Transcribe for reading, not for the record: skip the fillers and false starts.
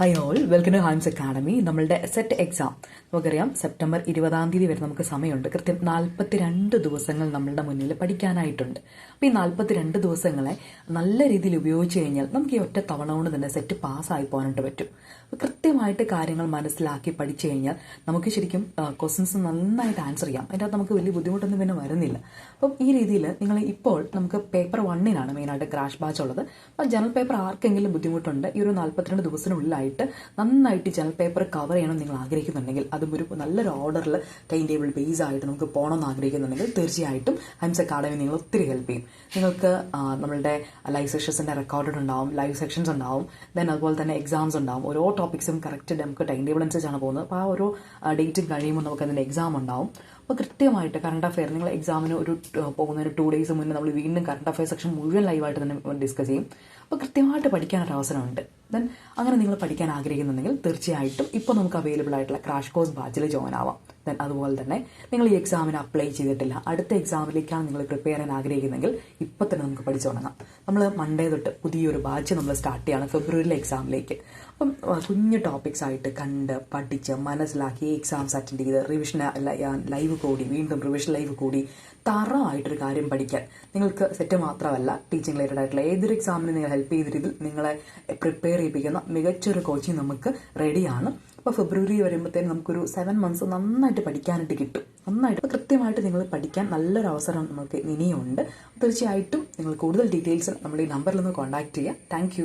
Hi all, welcome to ഹൈംസ് academy. നമ്മളുടെ SET exam നമുക്കറിയാം സെപ്റ്റംബർ 20 വരെ നമുക്ക് സമയമുണ്ട്. കൃത്യം 42 ദിവസങ്ങൾ നമ്മളുടെ മുന്നിൽ പഠിക്കാനായിട്ടുണ്ട്. അപ്പോൾ ഈ 42 ദിവസങ്ങളെ നല്ല രീതിയിൽ ഉപയോഗിച്ച് കഴിഞ്ഞാൽ നമുക്ക് ഈ ഒറ്റ തവണ കൊണ്ട് തന്നെ സെറ്റ് പാസ്സായി പോകാനായിട്ട് പറ്റും. അപ്പോൾ കൃത്യമായിട്ട് കാര്യങ്ങൾ മനസ്സിലാക്കി പഠിച്ചു കഴിഞ്ഞാൽ നമുക്ക് ശരിക്കും ക്വസ്റ്റ്യൻസ് നന്നായിട്ട് ആൻസർ ചെയ്യാം. അതിൻ്റെ അകത്ത് നമുക്ക് വലിയ ബുദ്ധിമുട്ടൊന്നും പിന്നെ വരുന്നില്ല. അപ്പം ഈ രീതിയിൽ നിങ്ങൾ ഇപ്പോൾ നമുക്ക് പേപ്പർ 1-നാണ് മെയിനായിട്ട് ക്രാഷ് ബാച്ച് ഉള്ളത്. അപ്പോൾ ജനറൽ പേപ്പർ ആർക്കെങ്കിലും ബുദ്ധിമുട്ടുണ്ട് ഈ ഒരു 42 ദിവസത്തിനുള്ളിലായിട്ട് നന്നായിട്ട് ജനറൽ പേപ്പർ കവർ ചെയ്യണം നിങ്ങൾ ആഗ്രഹിക്കുന്നുണ്ടെങ്കിൽ, അതും ഒരു നല്ലൊരു ഓർഡറിൽ ടൈം ടേബിൾ ബേസ് ആയിട്ട് നമുക്ക് പോകണമെന്ന് ആഗ്രഹിക്കുന്നുണ്ടെങ്കിൽ തീർച്ചയായിട്ടും ഹൈംസ് അക്കാഡമി നിങ്ങൾ ഒത്തിരി ഹെൽപ്പ് ചെയ്യും. നിങ്ങൾക്ക് നമ്മളുടെ ലൈവ് സെഷൻസിൻ്റെ റെക്കോർഡഡ് ഉണ്ടാവും, ലൈവ് സെക്ഷൻസ് ഉണ്ടാവും, ദെൻ അതുപോലെ തന്നെ എക്സാംസ് ഉണ്ടാവും. ഓരോ ടോപ്പിക്സും കറക്റ്റ് നമുക്ക് ടൈം ടേബിൾ അനുസരിച്ചാണ് പോകുന്നത്. അപ്പോൾ ആ ഓരോ ഡേറ്റും കഴിയുമ്പോൾ നമുക്ക് അതിൻ്റെ എക്സാം ഉണ്ടാവും. അപ്പോൾ കൃത്യമായിട്ട് കറണ്ട് അഫെയർ നിങ്ങൾ എക്സാമിന് പോകുന്നതിന് 2 ഡേയ്സ് മുന്നേ നമ്മൾ വീണ്ടും കറണ്ട് അഫെയർ സെക്ഷൻ മുഴുവൻ ലൈവായിട്ട് തന്നെ ഡിസ്കസ് ചെയ്യും. അപ്പോൾ കൃത്യമായിട്ട് പഠിക്കാനൊരു അവസരമുണ്ട്. ദെൻ അങ്ങനെ നിങ്ങൾ പഠിക്കാൻ ആഗ്രഹിക്കുന്നുണ്ടെങ്കിൽ തീർച്ചയായിട്ടും ഇപ്പോൾ നമുക്ക് അവൈലബിൾ ആയിട്ടുള്ള ക്രാഷ് കോഴ്സ് ബാച്ചിൽ ജോയിൻ ആവാം. ദെൻ അതുപോലെ തന്നെ നിങ്ങൾ ഈ എക്സാമിന് അപ്ലൈ ചെയ്തിട്ടില്ല, അടുത്ത എക്സാമിലേക്കാണ് നിങ്ങൾ പ്രിപ്പയർ ചെയ്യാൻ ആഗ്രഹിക്കുന്നെങ്കിൽ ഇപ്പോൾ തന്നെ നമുക്ക് പഠിച്ചു തുടങ്ങാം. നമ്മൾ മൺഡേ തൊട്ട് പുതിയൊരു ബാച്ച് നമ്മൾ സ്റ്റാർട്ട് ചെയ്യാണ് ഫെബ്രുവരിയിലെ എക്സാമിലേക്ക്. അപ്പം കുഞ്ഞു ടോപ്പിക്സ് ആയിട്ട് കണ്ട് പഠിച്ച് മനസ്സിലാക്കി എക്സാംസ് അറ്റൻഡ് ചെയ്ത് റിവിഷൻ ലൈവ് കൂടി വീണ്ടും റിവിഷൻ ലൈവ് കൂടി തറമായിട്ടൊരു കാര്യം പഠിക്കാൻ നിങ്ങൾക്ക് സെറ്റ് മാത്രമല്ല, ടീച്ചിങ് റിലേറ്റഡ് ആയിട്ടുള്ള ഏതൊരു എക്സാമിന് നിങ്ങൾ ഹെൽപ്പ് ചെയ്ത രീതിയിൽ നിങ്ങളെ പ്രിപ്പയർ ചെയ്യിപ്പിക്കുന്ന മികച്ചൊരു കോച്ചിങ് നമുക്ക് റെഡിയാണ്. അപ്പോൾ ഫെബ്രുവരി വരുമ്പോഴത്തേനും നമുക്കൊരു 7 മന്ത്സ് നന്നായിട്ട് പഠിക്കാനായിട്ട് കിട്ടും. നന്നായിട്ട് കൃത്യമായിട്ട് നിങ്ങൾ പഠിക്കാൻ നല്ലൊരു അവസരം നമുക്ക് ഇനിയുണ്ട്. തീർച്ചയായിട്ടും നിങ്ങൾ കൂടുതൽ ഡീറ്റെയിൽസ് നമ്മുടെ ഈ നമ്പറിൽ നിന്ന് കോൺടാക്ട് ചെയ്യുക. താങ്ക്